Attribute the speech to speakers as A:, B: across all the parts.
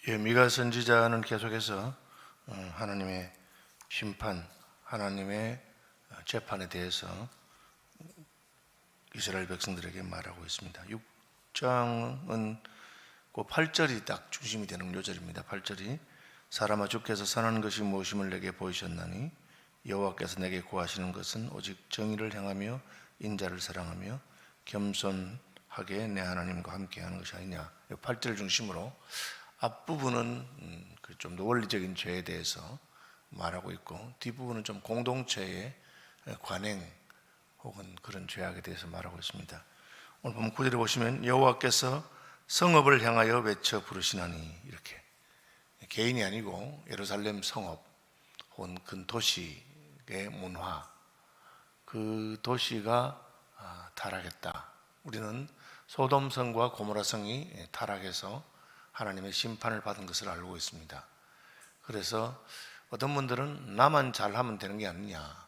A: 미가 선지자는 계속해서 하나님의 심판, 하나님의 재판에 대해서 이스라엘 백성들에게 말하고 있습니다. 6장은 그 8절이 딱 중심이 되는 요절입니다. 8절이 사람아 주께서 선한 것이 무엇임을 내게 보이셨나니 여호와께서 내게 구하시는 것은 오직 정의를 행하며 인자를 사랑하며 겸손하게 내 하나님과 함께하는 것이 아니냐. 8절 중심으로 앞부분은 좀 더 원리적인 죄에 대해서 말하고 있고 뒷부분은 좀 공동체의 관행 혹은 그런 죄악에 대해서 말하고 있습니다. 오늘 보면 9절에 보시면 여호와께서 성읍을 향하여 외쳐 부르시나니, 이렇게 개인이 아니고 예루살렘 성읍 혹은 큰 도시의 문화, 그 도시가 타락했다. 우리는 소돔성과 고모라성이 타락해서 하나님의 심판을 받은 것을 알고 있습니다. 그래서 어떤 분들은 나만 잘하면 되는 게 아니냐,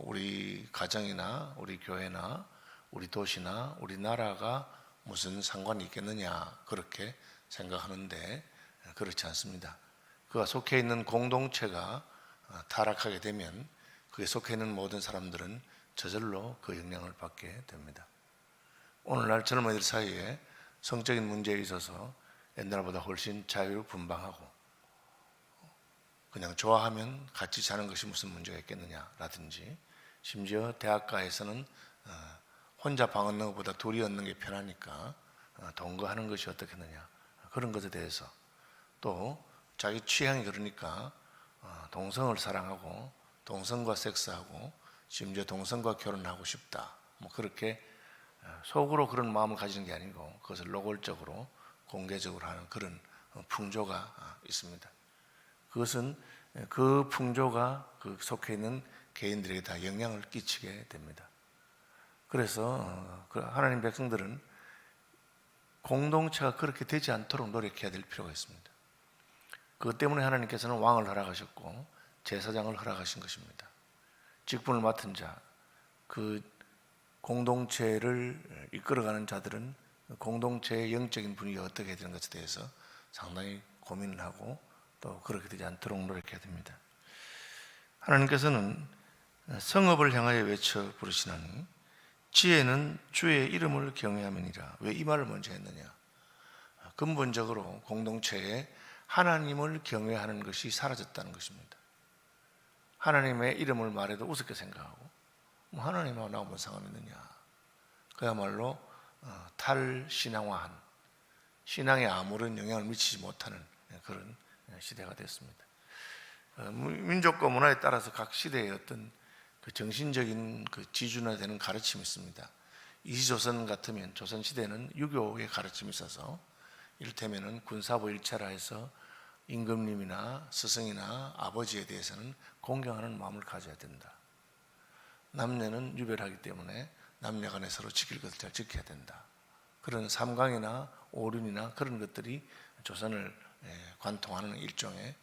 A: 우리 가정이나 우리 교회나 우리 도시나 우리 나라가 무슨 상관이 있겠느냐, 그렇게 생각하는데 그렇지 않습니다. 그가 속해 있는 공동체가 타락하게 되면 그에 속해 있는 모든 사람들은 저절로 그 영향을 받게 됩니다. 오늘날 젊은이들 사이에 성적인 문제에 있어서 옛날보다 훨씬 자유분방하고 그냥 좋아하면 같이 사는 것이 무슨 문제가 있겠느냐라든지, 심지어 대학가에서는 혼자 방 얻는 것보다 둘이 얻는 게 편하니까 동거하는 것이 어떻겠느냐, 그런 것에 대해서, 또 자기 취향이 그러니까 동성을 사랑하고 동성과 섹스하고 심지어 동성과 결혼하고 싶다, 그렇게 속으로 그런 마음을 가지는 게 아니고 그것을 노골적으로 공개적으로 하는 그런 풍조가 있습니다. 그것은 그 풍조가 그 속해 있는 개인들에게 다 영향을 끼치게 됩니다. 그래서 하나님 백성들은 공동체가 그렇게 되지 않도록 노력해야 될 필요가 있습니다. 그것 때문에 하나님께서는 왕을 허락하셨고 제사장을 허락하신 것입니다. 직분을 맡은 자, 그 공동체를 이끌어가는 자들은 공동체의 영적인 분위기가 어떻게 되는 것에 대해서 상당히 고민을 하고 또 그렇게 되지 않도록 노력해야 됩니다. 하나님께서는 성읍을 향하여 외쳐 부르시나니 지혜는 주의 이름을 경외함이니라. 왜 이 말을 먼저 했느냐? 근본적으로 공동체에 하나님을 경외하는 것이 사라졌다는 것입니다. 하나님의 이름을 말해도 우습게 생각하고 하나님하고 나하고 뭔 상관이 있느냐, 그야말로 탈신앙화한, 신앙에 아무런 영향을 미치지 못하는 그런 시대가 됐습니다. 민족과 문화에 따라서 각 시대의 어떤 그 정신적인 그 지준화되는 가르침이 있습니다. 이시조선 같으면 조선시대는 유교의 가르침이 있어서 이를테면 군사부 일체라 해서 임금님이나 스승이나 아버지에 대해서는 공경하는 마음을 가져야 된다. 남녀는 유별하기 때문에 남녀간에 서로 지킬 것을 잘 지켜야 된다. 그런 삼강이나 오륜이나 그런 것들이 조선을 관통하는 일종의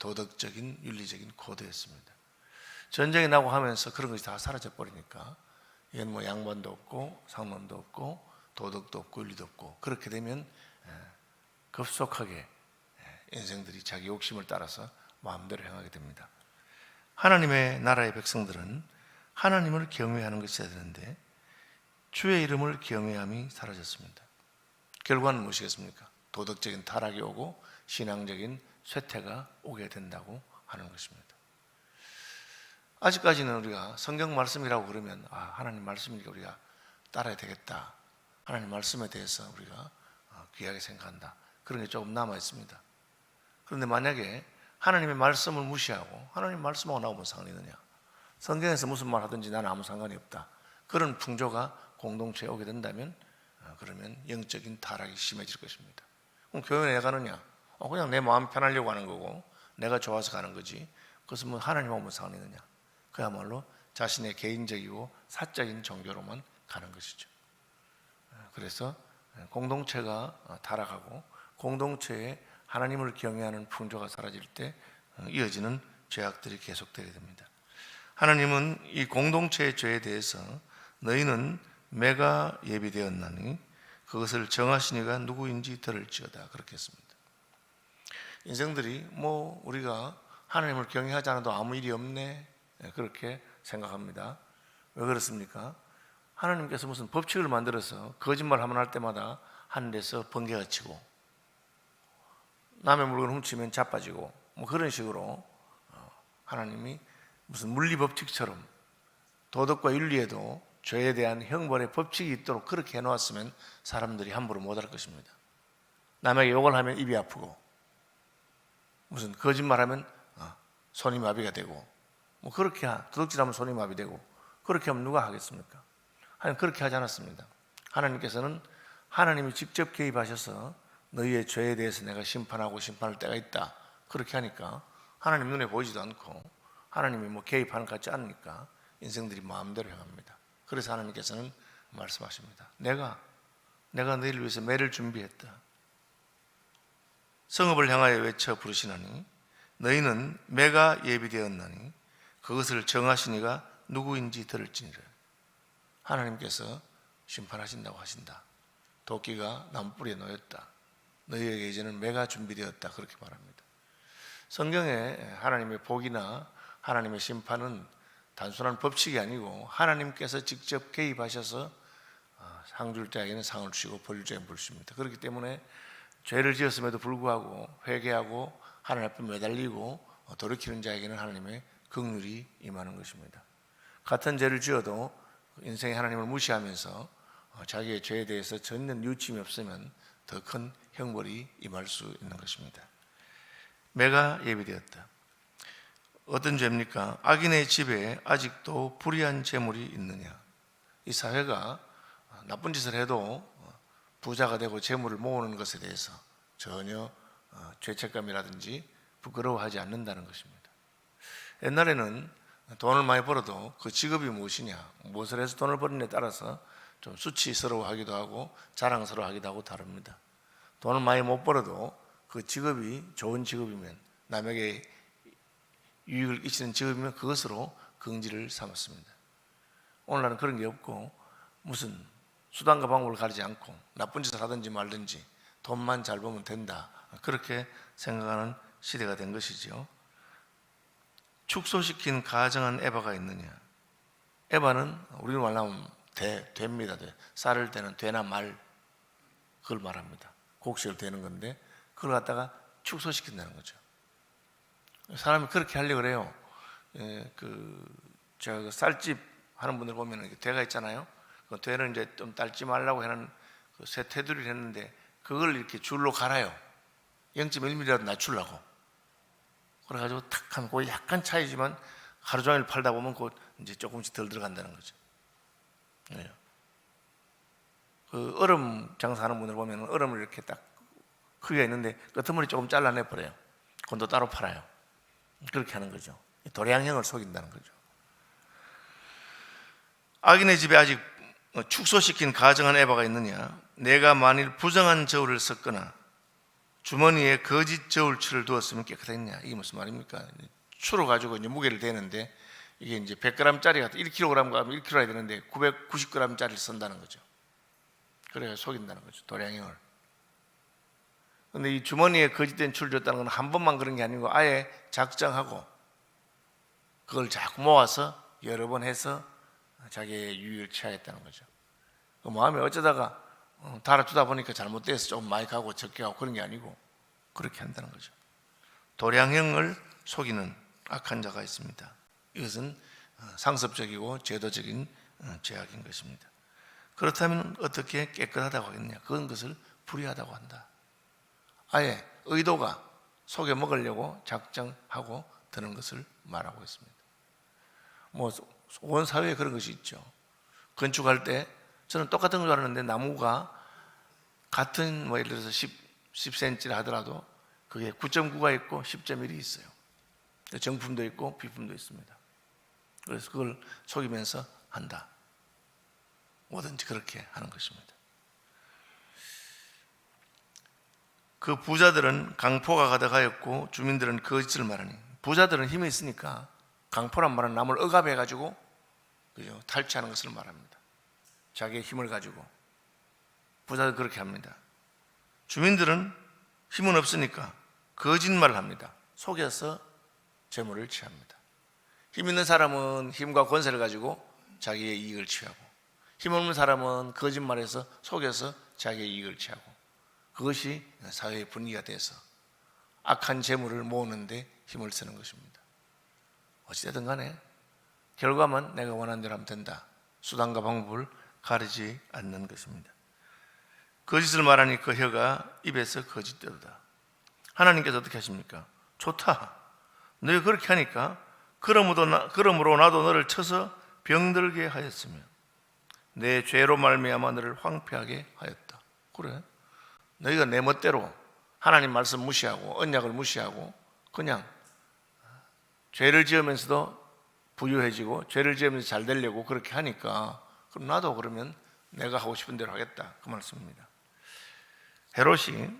A: 도덕적인 윤리적인 코드였습니다. 전쟁이 나고 하면서 그런 것이 다 사라져 버리니까 이건 양반도 없고 상론도 없고 도덕도 없고 윤리도 없고, 그렇게 되면 급속하게 인생들이 자기 욕심을 따라서 마음대로 행하게 됩니다. 하나님의 나라의 백성들은 하나님을 경외하는 것이 되는데 주의 이름을 경외함이 사라졌습니다. 결과는 무엇이겠습니까? 도덕적인 타락이 오고 신앙적인 쇠퇴가 오게 된다고 하는 것입니다. 아직까지는 우리가 성경 말씀이라고 그러면 하나님 말씀이니까 우리가 따라야 되겠다, 하나님 말씀에 대해서 우리가 귀하게 생각한다, 그런 게 조금 남아 있습니다. 그런데 만약에 하나님의 말씀을 무시하고 하나님 말씀하고 나하고 무슨 상관이 있느냐, 성경에서 무슨 말 하든지 나는 아무 상관이 없다, 그런 풍조가 공동체에 오게 된다면 그러면 영적인 타락이 심해질 것입니다. 그럼 교회에 왜 가느냐? 그냥 내 마음 편하려고 하는 거고 내가 좋아서 가는 거지, 그것은 하나님하고 무슨 상관이 있느냐, 그야말로 자신의 개인적이고 사적인 종교로만 가는 것이죠. 그래서 공동체가 타락하고 공동체에 하나님을 경외하는 풍조가 사라질 때 이어지는 죄악들이 계속되게 됩니다. 하나님은 이 공동체의 죄에 대해서 너희는 매가 예비되었나니 그것을 정하시니가 누구인지 들을지어다, 그렇게 했습니다. 인생들이 뭐 우리가 하나님을 경외하지 않아도 아무 일이 없네, 그렇게 생각합니다. 왜 그렇습니까? 하나님께서 무슨 법칙을 만들어서 거짓말 한번 할 때마다 하늘에서 번개가 치고 남의 물건 훔치면 자빠지고 뭐 그런 식으로 하나님이 무슨 물리 법칙처럼 도덕과 윤리에도 죄에 대한 형벌의 법칙이 있도록 그렇게 해놓았으면 사람들이 함부로 못할 것입니다. 남에게 욕을 하면 입이 아프고 무슨 거짓말하면 손이 마비가 되고 뭐 그렇게 도둑질하면 손이 마비되고 그렇게 하면 누가 하겠습니까? 하나님 그렇게 하지 않았습니다. 하나님께서는 하나님이 직접 개입하셔서 너희의 죄에 대해서 내가 심판하고 심판할 때가 있다, 그렇게 하니까 하나님 눈에 보이지도 않고 하나님이 뭐 개입하는 것 같지 않으니까 인생들이 마음대로 행합니다. 그래서 하나님께서는 말씀하십니다. 내가 너희를 위해서 매를 준비했다. 성읍을 향하여 외쳐 부르시나니 너희는 매가 예비되었나니 그것을 정하신 이가 누구인지 들을지니라. 하나님께서 심판하신다고 하신다. 도끼가 나무뿌리에 놓였다. 너희에게 이제는 매가 준비되었다, 그렇게 말합니다. 성경에 하나님의 복이나 하나님의 심판은 단순한 법칙이 아니고 하나님께서 직접 개입하셔서 상 줄 자에게는 상을 주시고 벌 줄 자에게는 벌을 주십니다. 그렇기 때문에 죄를 지었음에도 불구하고 회개하고 하나님 앞에 매달리고 돌이키는 자에게는 하나님의 긍휼이 임하는 것입니다. 같은 죄를 지어도 인생의 하나님을 무시하면서 자기의 죄에 대해서 전혀 뉘우침이 없으면 더 큰 형벌이 임할 수 있는 것입니다. 매가 예비되었다. 어떤 죄입니까? 악인의 집에 아직도 불의한 재물이 있느냐. 이 사회가 나쁜 짓을 해도 부자가 되고 재물을 모으는 것에 대해서 전혀 죄책감이라든지 부끄러워하지 않는다는 것입니다. 옛날에는 돈을 많이 벌어도 그 직업이 무엇이냐, 무엇을 해서 돈을 버리느냐에 따라서 좀 수치스러워하기도 하고 자랑스러워하기도 하고 다릅니다. 돈을 많이 못 벌어도 그 직업이 좋은 직업이면, 남에게 유익을 끼치는 직업이면 그것으로 긍지를 삼았습니다. 오늘날은 그런 게 없고 무슨 수단과 방법을 가리지 않고 나쁜 짓을 하든지 말든지 돈만 잘 벌면 된다, 그렇게 생각하는 시대가 된 것이죠. 축소시킨 가정한 에바가 있느냐. 에바는 우리 말로 하면 됩니다. 쌀을 대는 되나 말, 그걸 말합니다. 곡식을 대는 건데 그걸 갖다가 축소시킨다는 거죠. 사람이 그렇게 하려고 그래요. 제가 그 쌀집 하는 분들 보면 되가 있잖아요. 그 되는 이제 좀 딸지 말라고 하는 새 테두리를 했는데 그걸 이렇게 줄로 갈아요. 0.1mm라도 낮추려고. 그래가지고 탁 하면 그 약간 차이지만 하루 종일 팔다 보면 그 이제 조금씩 덜 들어간다는 거죠. 네. 그 얼음 장사하는 분들 보면 얼음을 이렇게 딱 크기가 있는데 끄트머리 조금 잘라내 버려요. 그건 또 따로 팔아요. 그렇게 하는 거죠. 도량형을 속인다는 거죠. 악인의 집에 아직 축소시킨 가정한 에바가 있느냐. 내가 만일 부정한 저울을 썼거나 주머니에 거짓 저울추를 두었으면 깨끗했냐. 이게 무슨 말입니까? 추로 가지고 이제 무게를 대는데 이게 이제 100g짜리가 1kg 가면 1kg 해야 되는데 990g짜리를 쓴다는 거죠. 그래야 속인다는 거죠. 도량형을. 근데 이 주머니에 거짓된 추를 줬다는 건 한 번만 그런 게 아니고 아예 작정하고 그걸 자꾸 모아서 여러 번 해서 자기의 유익을 취하겠다는 거죠. 그 마음에 어쩌다가 달아주다 보니까 잘못돼서 조금 많이 가고 적게 가고 그런 게 아니고 그렇게 한다는 거죠. 도량형을 속이는 악한 자가 있습니다. 이것은 상습적이고 제도적인 죄악인 것입니다. 그렇다면 어떻게 깨끗하다고 하겠느냐? 그건 것을 불의하다고 한다. 아예 의도가 속여 먹으려고 작정하고 드는 것을 말하고 있습니다. 뭐 온 사회에 그런 것이 있죠. 건축할 때 저는 똑같은 줄 알았는데 나무가 같은 뭐 예를 들어서 10cm라 하더라도 그게 9.9가 있고 10.1이 있어요. 정품도 있고 비품도 있습니다. 그래서 그걸 속이면서 한다. 뭐든지 그렇게 하는 것입니다. 그 부자들은 강포가 가득하였고 주민들은 거짓을 말하니. 부자들은 힘이 있으니까 강포란 말은 남을 억압해가지고 그죠? 탈취하는 것을 말합니다. 자기의 힘을 가지고 부자들 그렇게 합니다. 주민들은 힘은 없으니까 거짓말을 합니다. 속여서 재물을 취합니다. 힘 있는 사람은 힘과 권세를 가지고 자기의 이익을 취하고, 힘 없는 사람은 거짓말해서 속여서 자기의 이익을 취하고, 그것이 사회의 분위기가 돼서 악한 재물을 모으는데 힘을 쓰는 것입니다. 어찌되든 간에 결과만 내가 원하는 대로 하면 된다. 수단과 방법을 가리지 않는 것입니다. 거짓을 말하니 그 혀가 입에서 거짓되도다. 하나님께서 어떻게 하십니까? 좋다. 너희가 그렇게 하니까 그러므로 나도 너를 쳐서 병들게 하였으며 내 죄로 말미암아 너를 황폐하게 하였다. 그래, 너희가 내 멋대로 하나님 말씀 무시하고 언약을 무시하고 그냥 죄를 지으면서도 부유해지고 죄를 지으면서 잘 되려고 그렇게 하니까 그럼 나도 그러면 내가 하고 싶은 대로 하겠다, 그 말씀입니다. 헤롯이,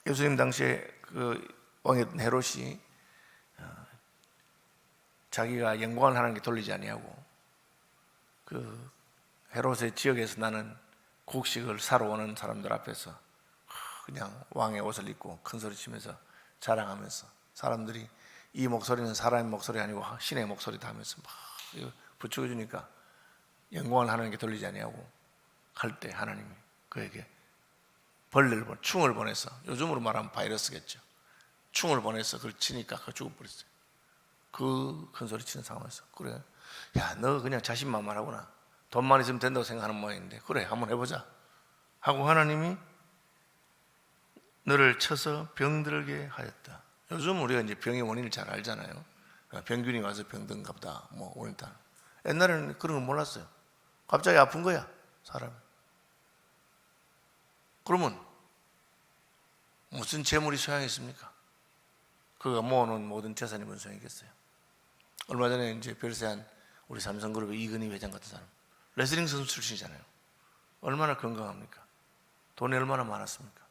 A: 예수님 당시에 그 왕이었던 헤롯이 자기가 영광을 하나님께 돌리지 아니하고 그 헤롯의 지역에서 나는 곡식을 사러 오는 사람들 앞에서 그냥 왕의 옷을 입고 큰 소리 치면서 자랑하면서, 사람들이 이 목소리는 사람의 목소리 아니고 신의 목소리다 하면서 막 부추겨 주니까 영광을 하나님께 돌리지 아니하고 할 때 하나님이 그에게 충을 보내서, 요즘으로 말하면 바이러스겠죠, 충을 보내서 그걸 치니까 그거 죽어버렸어요. 그 큰 소리 치는 상황에서 그래, 야, 너 그냥 자신만만하구나, 돈만 있으면 된다고 생각하는 모양인데 그래, 한번 해보자 하고 하나님이 너를 쳐서 병들게 하였다. 요즘 우리가 이제 병의 원인을 잘 알잖아요. 병균이 와서 병든가 보다, 뭐 원인다. 옛날에는 그런 걸 몰랐어요. 갑자기 아픈 거야, 사람이. 그러면 무슨 재물이 소양했습니까? 그가 모아놓은 모든 재산이 무슨 소양이겠어요? 얼마 전에 이제 별세한 우리 삼성그룹의 이근희 회장 같은 사람, 레슬링 선수 출신이잖아요. 얼마나 건강합니까? 돈이 얼마나 많았습니까?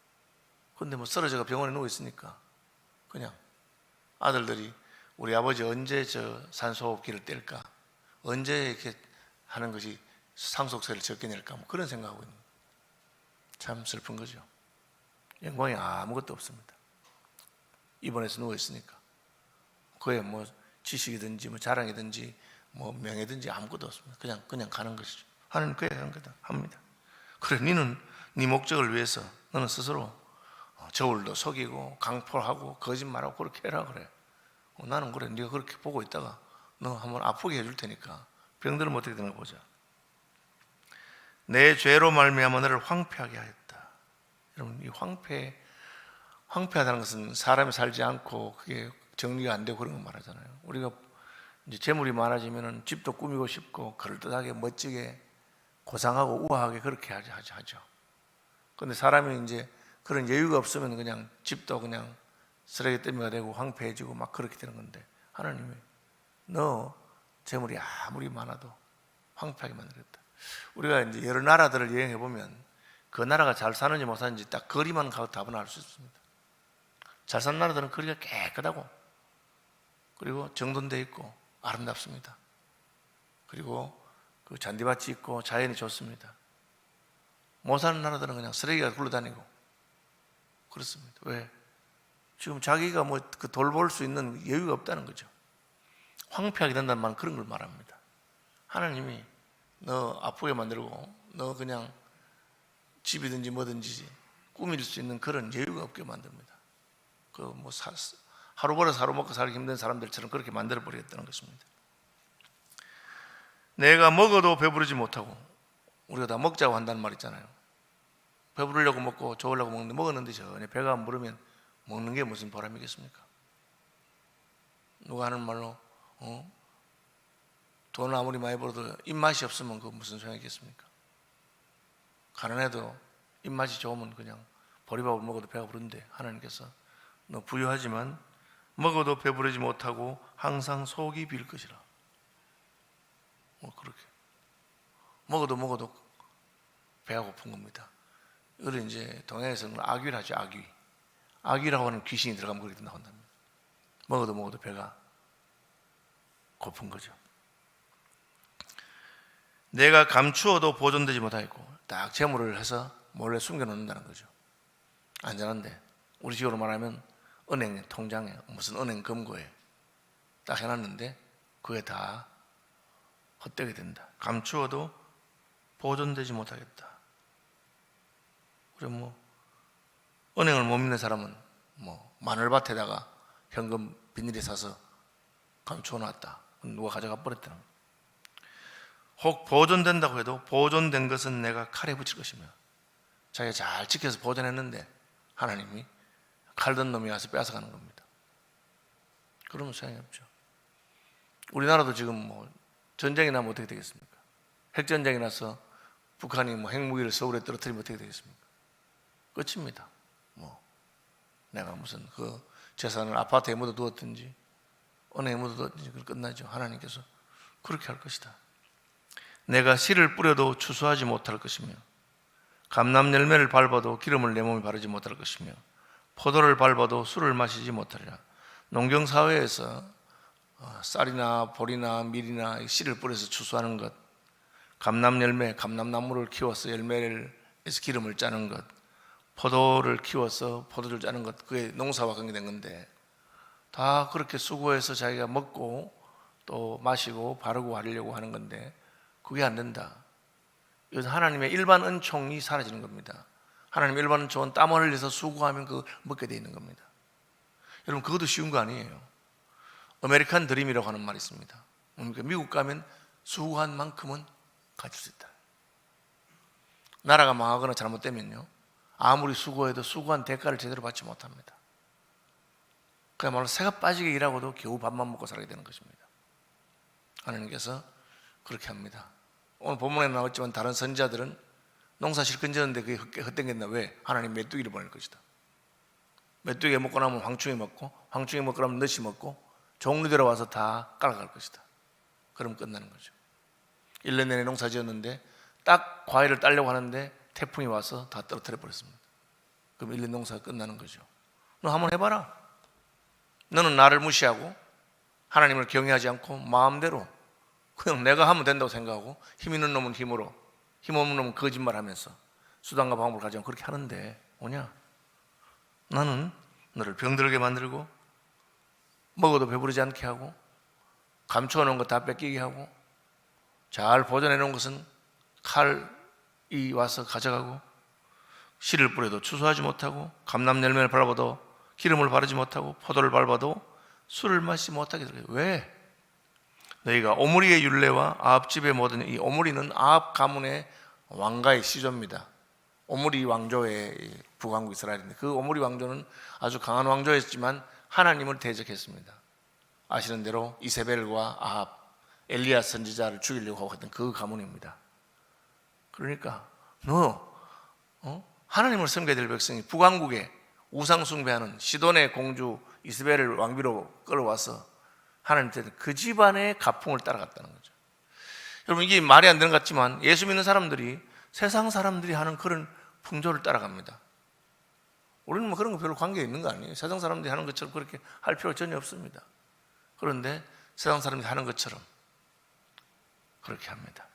A: 근데 뭐 쓰러져가 병원에 누워 있으니까 그냥 아들들이 우리 아버지 언제 저 산소호흡기를 뗄까, 언제 이렇게 하는 것이 상속세를 적게 낼까, 뭐 그런 생각하고 있는 거예요. 참 슬픈 거죠. 영광이 아무것도 없습니다. 입원해서 누워 있으니까 그에 뭐 지식이든지 뭐 자랑이든지 뭐 명예든지 아무것도 없습니다. 그냥 가는 것이죠. 하나님 그에 한 거다 합니다. 그래, 너는 네 목적을 위해서 너는 스스로 저울도 속이고 강포하고 거짓말하고 그렇게 해라 그래. 나는 그래, 네가 그렇게 보고 있다가 너 한번 아프게 해줄 테니까 병들면 어떻게 되나 보자. 내 죄로 말미암아 너를 황폐하게 하였다. 여러분, 이 황폐하다는 것은 사람이 살지 않고 그게 정리가 안 되고 그런 거 말하잖아요. 우리가 이제 재물이 많아지면은 집도 꾸미고 싶고 그럴듯하게 멋지게 고상하고 우아하게 그렇게 하죠. 그런데 사람이 이제 그런 여유가 없으면 그냥 집도 그냥 쓰레기 더미가 되고 황폐해지고 막 그렇게 되는 건데, 하나님이 너 재물이 아무리 많아도 황폐하게 만들었다. 우리가 이제 여러 나라들을 여행해 보면 그 나라가 잘 사는지 못 사는지 딱 거리만 가도 답은 알 수 있습니다. 잘 사는 나라들은 거리가 깨끗하고 그리고 정돈되어 있고 아름답습니다. 그리고 그 잔디밭이 있고 자연이 좋습니다. 못 사는 나라들은 그냥 쓰레기가 굴러다니고 그렇습니다. 왜? 지금 자기가 뭐 그 돌볼 수 있는 여유가 없다는 거죠. 황폐하게 된다는 말은 그런 걸 말합니다. 하나님이 너 아프게 만들고 너 그냥 집이든지 뭐든지 꾸밀 수 있는 그런 여유가 없게 만듭니다. 그 뭐 하루 벌어서 하루 먹고 살기 힘든 사람들처럼 그렇게 만들어 버리겠다는 것입니다. 내가 먹어도 배부르지 못하고, 우리가 다 먹자고 한다는 말 있잖아요. 배부르려고 먹고 좋으려고 먹는데 전혀 배가 안 부르면 먹는 게 무슨 보람이겠습니까? 누가 하는 말로 돈 아무리 많이 벌어도 입맛이 없으면 그 무슨 소용이겠습니까? 가난해도 입맛이 좋으면 그냥 보리밥을 먹어도 배가 부른데, 하나님께서 너 부유하지만 먹어도 배부르지 못하고 항상 속이 빌 것이라. 그렇게 먹어도 배가 고픈 겁니다. 이걸 이제 동양에서는 악귀를 하죠. 악귀라고 하는 귀신이 들어가면 그렇게 나온답니다. 먹어도 배가 고픈 거죠. 내가 감추어도 보존되지 못하겠고, 딱 재물을 해서 몰래 숨겨놓는다는 거죠. 안전한데, 우리 식으로 말하면 은행 통장에 무슨 은행 금고에 딱 해놨는데 그게 다 헛되게 된다. 감추어도 보존되지 못하겠다. 그래 은행을 못 믿는 사람은 마늘밭에다가 현금 비닐에 싸서 감추어놨다. 누가 가져가 버렸다는 거예요. 혹 보존된다고 해도 보존된 것은 내가 칼에 붙일 것이며, 자기가 잘 지켜서 보존했는데 하나님이 칼든 놈이 와서 뺏어가는 겁니다. 그러면 소용이 없죠. 우리나라도 지금 전쟁이 나면 어떻게 되겠습니까? 핵전쟁이 나서 북한이 핵무기를 서울에 떨어뜨리면 어떻게 되겠습니까? 끝입니다. 내가 무슨 그 재산을 아파트에 묻어두었든지 은행에 묻어두었든지 그걸 끝나죠. 하나님께서 그렇게 할 것이다. 내가 씨를 뿌려도 추수하지 못할 것이며, 감람 열매를 밟아도 기름을 내 몸에 바르지 못할 것이며, 포도를 밟아도 술을 마시지 못하리라. 농경사회에서 쌀이나 보리나 밀이나 씨를 뿌려서 추수하는 것, 감람 열매, 감람나무를 키워서 열매를 해서 기름을 짜는 것, 포도를 키워서 포도를 짜는 것, 그게 농사와 관계된 건데, 다 그렇게 수고해서 자기가 먹고 또 마시고 바르고 하려고 하는 건데 그게 안 된다. 이것은 하나님의 일반 은총이 사라지는 겁니다. 하나님의 일반 은총은 땀을 흘려서 수고하면 그 먹게 돼 있는 겁니다. 여러분, 그것도 쉬운 거 아니에요. 아메리칸 드림이라고 하는 말이 있습니다. 그러니까 미국 가면 수고한 만큼은 가질 수 있다. 나라가 망하거나 잘못되면요, 아무리 수고해도 수고한 대가를 제대로 받지 못합니다. 그야말로 새가 빠지게 일하고도 겨우 밥만 먹고 살게 되는 것입니다. 하나님께서 그렇게 합니다. 오늘 본문에 나왔지만 다른 선지자들은 농사 실컷 지었는데 그게 헛되겠나? 왜? 하나님 메뚜기를 보낼 것이다. 메뚜기 먹고 나면 황충이 먹고, 황충이 먹고 나면 넛이 먹고, 종류대로 와서 다 깔아갈 것이다. 그럼 끝나는 거죠. 1년 내내 농사 지었는데 딱 과일을 따려고 하는데 태풍이 와서 다 떨어뜨려 버렸습니다. 그럼 1년 농사가 끝나는 거죠. 너 한번 해봐라. 너는 나를 무시하고 하나님을 경외하지 않고 마음대로 그냥 내가 하면 된다고 생각하고, 힘 있는 놈은 힘으로, 힘 없는 놈은 거짓말하면서 수단과 방법을 가지고 그렇게 하는데 뭐냐? 나는 너를 병들게 만들고 먹어도 배부르지 않게 하고 감추어 놓은 것 다 뺏기게 하고 잘 보존해 놓은 것은 칼이 와서 가져가고, 씨를 뿌려도 추수하지 못하고, 감람 열매를 밟아도 기름을 바르지 못하고, 포도를 밟아도 술을 마시지 못하게 되어요. 왜? 너희가 오므리의 율례와 아합집의 모든, 이 오므리는 아합 가문의 왕가의 시조입니다. 오므리 왕조의 북왕국 이스라엘인데, 그 오므리 왕조는 아주 강한 왕조였지만 하나님을 대적했습니다. 아시는 대로 이세벨과 아합, 엘리야 선지자를 죽이려고 했던 그 가문입니다. 그러니까 하나님을 섬겨야 될 백성이 북왕국에 우상 숭배하는 시돈의 공주 이세벨을 왕비로 끌어와서 하나님한테 그 집안의 가풍을 따라갔다는 거죠. 여러분, 이게 말이 안 되는 것 같지만 예수 믿는 사람들이 세상 사람들이 하는 그런 풍조를 따라갑니다. 우리는 그런 거 별로 관계 있는 거 아니에요. 세상 사람들이 하는 것처럼 그렇게 할 필요 전혀 없습니다. 그런데 세상 사람들이 하는 것처럼 그렇게 합니다.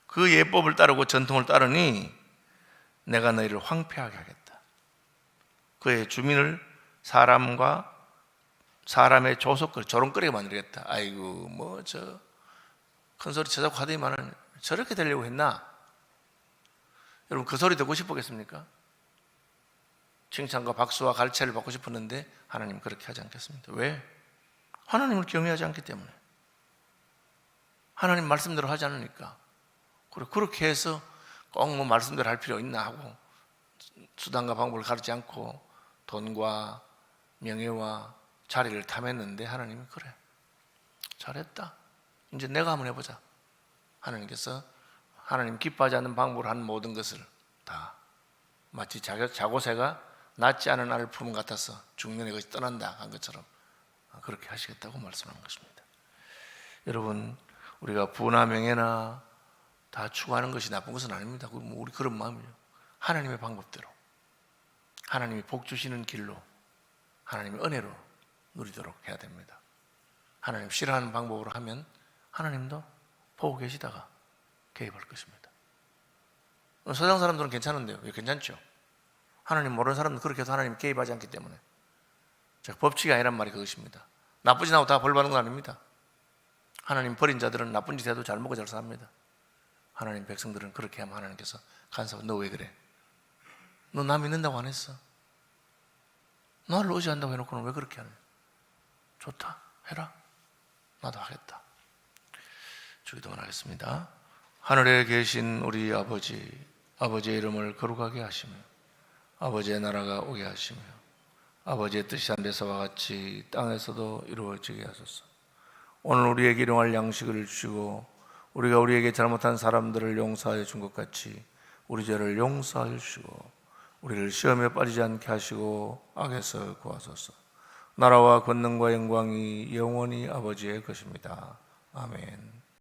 A: 그 예법을 따르고 전통을 따르니 내가 너희를 황폐하게 하겠다. 그의 주민을 사람과 사람의 조속거리, 조롱거리게 만들겠다. 아이고 큰 소리 쳐자고 하더니만은 저렇게 되려고 했나? 여러분, 그 소리 듣고 싶었겠습니까? 칭찬과 박수와 갈채를 받고 싶었는데 하나님은 그렇게 하지 않겠습니다. 왜? 하나님을 경외하지 않기 때문에. 하나님 말씀대로 하지 않으니까. 그렇게 해서 꼭 말씀대로 할 필요 있나 하고 수단과 방법을 가르지 않고 돈과 명예와 자리를 탐했는데 하나님이 그래, 잘했다, 이제 내가 한번 해보자. 하나님께서 하나님 기뻐하지 않는 방법으로 한 모든 것을 다 마치 자고새가 낫지 않은 알을 품은 것 같아서 중년에 것이 떠난다 한 것처럼 그렇게 하시겠다고 말씀하는 것입니다. 여러분, 우리가 부나 명예나 다 추구하는 것이 나쁜 것은 아닙니다. 우리 그런 마음이요. 하나님의 방법대로, 하나님이 복 주시는 길로, 하나님의 은혜로 누리도록 해야 됩니다. 하나님 싫어하는 방법으로 하면 하나님도 보고 계시다가 개입할 것입니다. 세상 사람들은 괜찮은데요. 왜 괜찮죠? 하나님 모르는 사람들은 그렇게 해서 하나님 개입하지 않기 때문에 법칙이 아니란 말이 그것입니다. 나쁜 짓 하고 다 벌 받는 건 아닙니다. 하나님 버린 자들은 나쁜 짓 해도 잘 먹고 잘 삽니다. 하나님 백성들은 그렇게 하면 하나님께서 간섭, 너 왜 그래? 너 나 믿는다고 안 했어? 나를 의지한다고 해놓고는 왜 그렇게 하냐? 좋다, 해라. 나도 하겠다. 주기도문 하겠습니다. 하늘에 계신 우리 아버지, 아버지의 이름을 거룩하게 하시며 아버지의 나라가 오게 하시며 아버지의 뜻이 하늘에서와 같이 땅에서도 이루어지게 하소서. 오늘 우리에게 일용할 양식을 주시고 우리가 우리에게 잘못한 사람들을 용서하여 준 것 같이 우리 죄를 용서하여 주시고 우리를 시험에 빠지지 않게 하시고 악에서 구하소서. 나라와 권능과 영광이 영원히 아버지의 것입니다. 아멘.